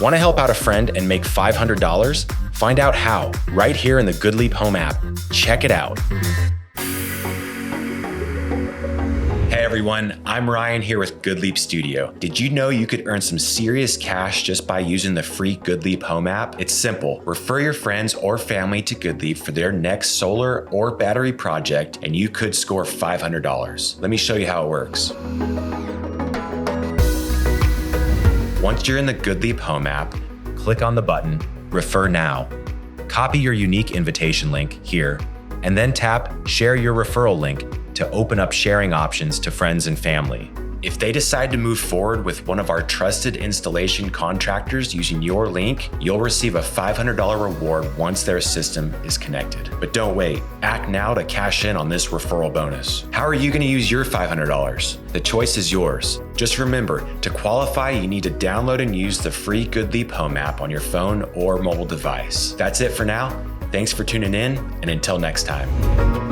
Want to help out a friend and make $500? Find out how right here in the GoodLeap Home app. Check it out. Hey everyone, I'm Ryan here with GoodLeap Studio. Did you know you could earn some serious cash just by using the free GoodLeap Home app? It's simple. Refer your friends or family to GoodLeap for their next solar or battery project, and you could score $500. Let me show you how it works. Once you're in the GoodLeap Home app, click on the button, Refer Now. Copy your unique invitation link here, and then tap Share Your Referral link to open up sharing options to friends and family. If they decide to move forward with one of our trusted installation contractors using your link, you'll receive a $500 reward once their system is connected. But don't wait, act now to cash in on this referral bonus. How are you going to use your $500? The choice is yours. Just remember, to qualify, you need to download and use the free GoodLeap Home app on your phone or mobile device. That's it for now. Thanks for tuning in, and until next time.